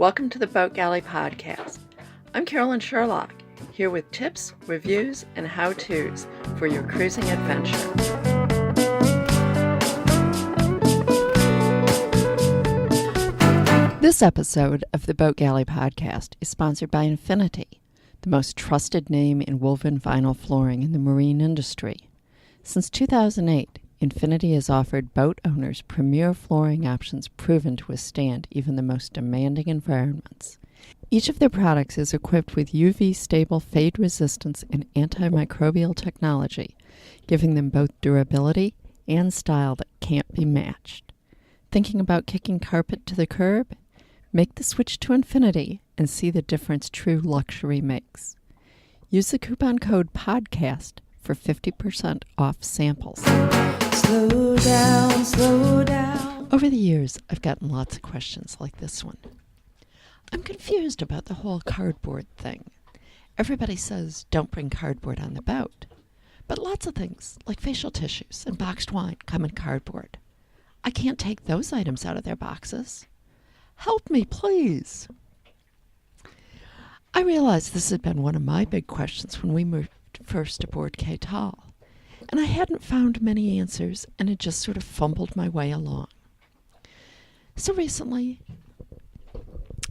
Welcome to the Boat Galley Podcast. I'm Carolyn Sherlock, here with tips, reviews, and how-tos for your cruising adventure. This episode of the Boat Galley Podcast is sponsored by Infinity, the most trusted name in woven vinyl flooring in the marine industry. Since 2008, Infinity has offered boat owners premier flooring options proven to withstand even the most demanding environments. Each of their products is equipped with UV-stable fade resistance and antimicrobial technology, giving them both durability and style that can't be matched. Thinking about kicking carpet to the curb? Make the switch to Infinity and see the difference true luxury makes. Use the coupon code PODCAST for 50% off samples. Slow down, slow down. Over the years, I've gotten lots of questions like this one. I'm confused about the whole cardboard thing. Everybody says don't bring cardboard on the boat, but lots of things like facial tissues and boxed wine come in cardboard. I can't take those items out of their boxes. Help me, please. I realized this had been one of my big questions when we moved first aboard Cape Tall, and I hadn't found many answers and had just sort of fumbled my way along. So recently,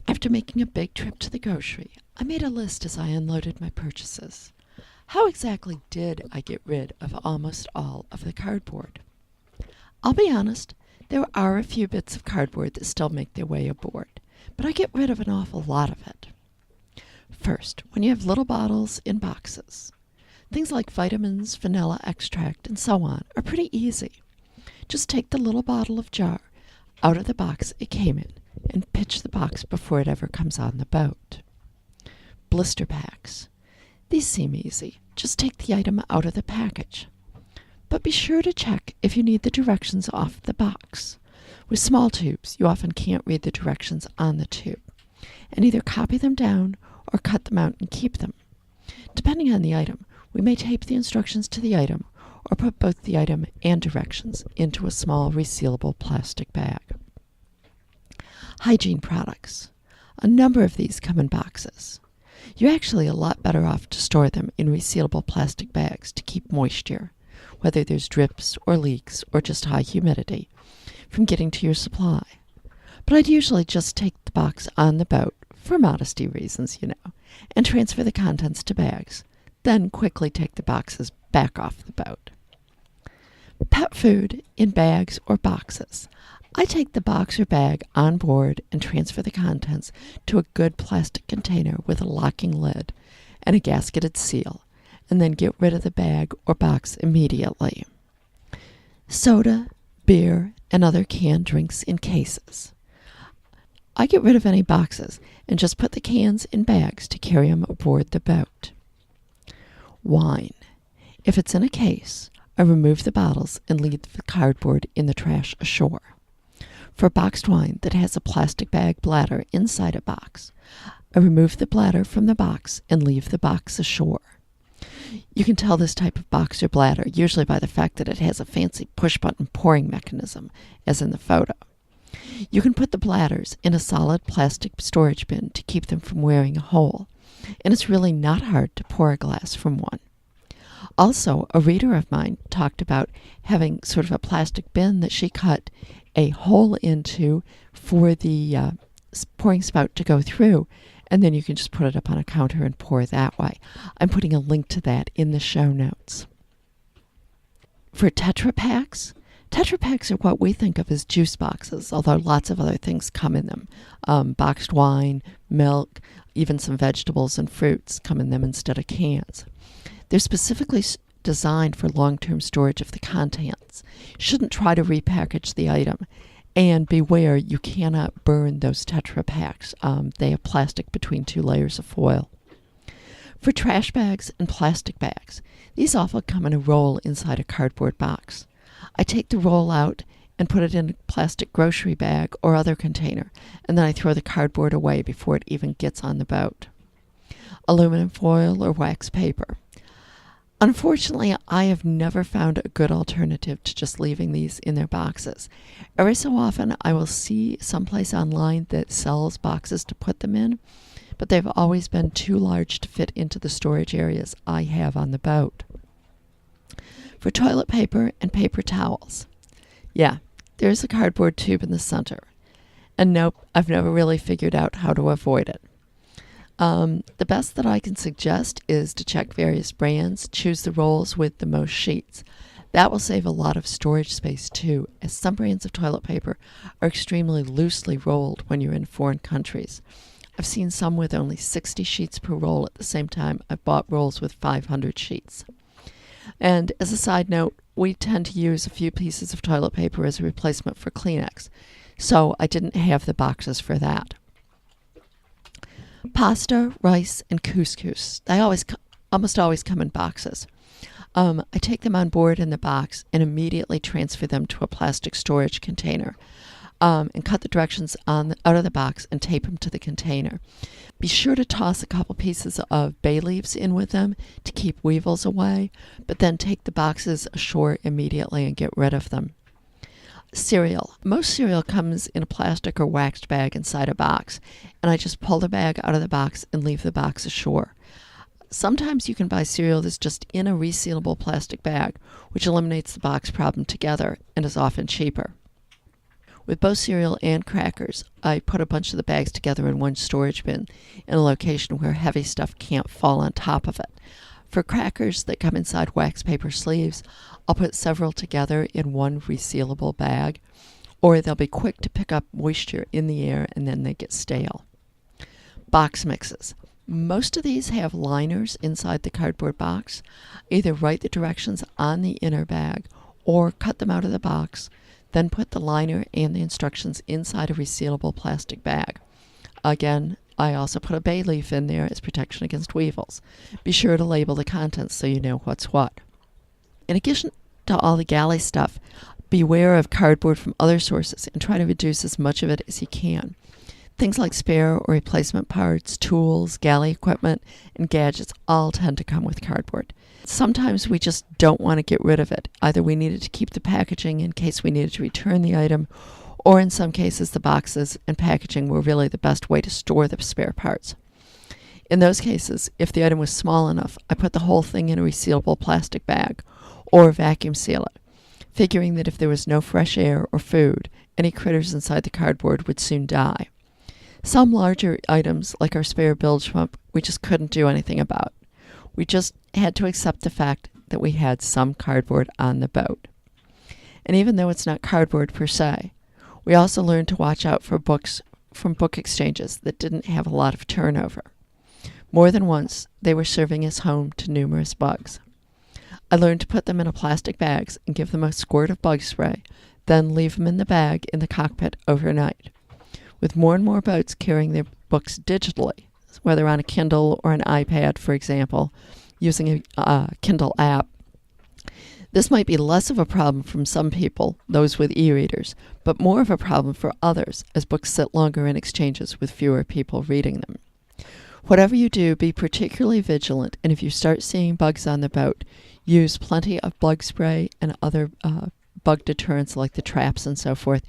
after making a big trip to the grocery, I made a list as I unloaded my purchases. How exactly did I get rid of almost all of the cardboard? I'll be honest, there are a few bits of cardboard that still make their way aboard, but I get rid of an awful lot of it. First, when you have little bottles in boxes, things like vitamins, vanilla extract, and so on are pretty easy. Just take the little bottle of jar out of the box it came in and pitch the box before it ever comes on the boat. Blister packs. These seem easy. Just take the item out of the package. But be sure to check if you need the directions off the box. With small tubes, you often can't read the directions on the tube, and either copy them down or cut them out and keep them. Depending on the item, we may tape the instructions to the item or put both the item and directions into a small resealable plastic bag. Hygiene products. A number of these come in boxes. You're actually a lot better off to store them in resealable plastic bags to keep moisture, whether there's drips or leaks or just high humidity, from getting to your supply. But I'd usually just take the box on the boat, for modesty reasons, and transfer the contents to bags, then quickly take the boxes back off the boat. Pet food in bags or boxes. I take the box or bag on board and transfer the contents to a good plastic container with a locking lid and a gasketed seal, and then get rid of the bag or box immediately. Soda, beer, and other canned drinks in cases. I get rid of any boxes and just put the cans in bags to carry them aboard the boat. Wine. If it's in a case, I remove the bottles and leave the cardboard in the trash ashore. For boxed wine that has a plastic bag bladder inside a box, I remove the bladder from the box and leave the box ashore. You can tell this type of box or bladder usually by the fact that it has a fancy push-button pouring mechanism, as in the photo. You can put the bladders in a solid plastic storage bin to keep them from wearing a hole, and it's really not hard to pour a glass from one. Also, a reader of mine talked about having sort of a plastic bin that she cut a hole into for the pouring spout to go through, and then you can just put it up on a counter and pour that way. I'm putting a link to that in the show notes. For Tetra Paks are what we think of as juice boxes, although lots of other things come in them. Boxed wine, milk, even some vegetables and fruits come in them instead of cans. They're specifically designed for long-term storage of the contents. You shouldn't try to repackage the item. And beware, you cannot burn those Tetra Paks. They have plastic between two layers of foil. For trash bags and plastic bags, these often come in a roll inside a cardboard box. I take the roll out and put it in a plastic grocery bag or other container, and then I throw the cardboard away before it even gets on the boat. Aluminum foil or wax paper. Unfortunately, I have never found a good alternative to just leaving these in their boxes. Every so often, I will see someplace online that sells boxes to put them in, but they've always been too large to fit into the storage areas I have on the boat. For toilet paper and paper towels, yeah, there's a cardboard tube in the center. And nope, I've never really figured out how to avoid it. The best that I can suggest is to check various brands, choose the rolls with the most sheets. That will save a lot of storage space too, as some brands of toilet paper are extremely loosely rolled when you're in foreign countries. I've seen some with only 60 sheets per roll. At the same time, I've bought rolls with 500 sheets. And as a side note, we tend to use a few pieces of toilet paper as a replacement for Kleenex, so I didn't have the boxes for that. Pasta, rice, and couscous. They almost always come in boxes. I take them on board in the box and immediately transfer them to a plastic storage container, and cut the directions out of the box and tape them to the container. Be sure to toss a couple pieces of bay leaves in with them to keep weevils away, but then take the boxes ashore immediately and get rid of them. Cereal. Most cereal comes in a plastic or waxed bag inside a box, and I just pull the bag out of the box and leave the box ashore. Sometimes you can buy cereal that's just in a resealable plastic bag, which eliminates the box problem together and is often cheaper. With both cereal and crackers, I put a bunch of the bags together in one storage bin in a location where heavy stuff can't fall on top of it. For crackers that come inside wax paper sleeves, I'll put several together in one resealable bag, or they'll be quick to pick up moisture in the air and then they get stale. Box mixes. Most of these have liners inside the cardboard box. Either write the directions on the inner bag or cut them out of the box, then put the liner and the instructions inside a resealable plastic bag. Again, I also put a bay leaf in there as protection against weevils. Be sure to label the contents so you know what's what. In addition to all the galley stuff, beware of cardboard from other sources and try to reduce as much of it as you can. Things like spare or replacement parts, tools, galley equipment, and gadgets all tend to come with cardboard. Sometimes we just don't want to get rid of it. Either we needed to keep the packaging in case we needed to return the item, or in some cases the boxes and packaging were really the best way to store the spare parts. In those cases, if the item was small enough, I put the whole thing in a resealable plastic bag or vacuum seal it, figuring that if there was no fresh air or food, any critters inside the cardboard would soon die. Some larger items, like our spare bilge pump, we just couldn't do anything about. We just had to accept the fact that we had some cardboard on the boat. And even though it's not cardboard per se, we also learned to watch out for books from book exchanges that didn't have a lot of turnover. More than once, they were serving as home to numerous bugs. I learned to put them in plastic bags and give them a squirt of bug spray, then leave them in the bag in the cockpit overnight. With more and more boats carrying their books digitally, whether on a Kindle or an iPad, for example, using a Kindle app, this might be less of a problem from some people, those with e-readers, but more of a problem for others, as books sit longer in exchanges with fewer people reading them. Whatever you do, be particularly vigilant, and if you start seeing bugs on the boat, use plenty of bug spray and other bug deterrents like the traps and so forth.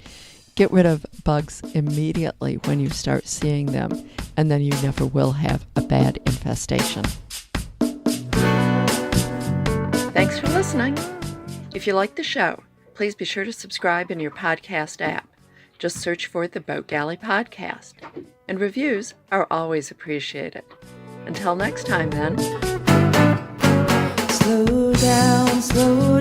Get rid of bugs immediately when you start seeing them, and then you never will have a bad infestation. Thanks for listening. If you like the show, please be sure to subscribe in your podcast app. Just search for the Boat Galley Podcast. And reviews are always appreciated. Until next time, then. Slow down, slow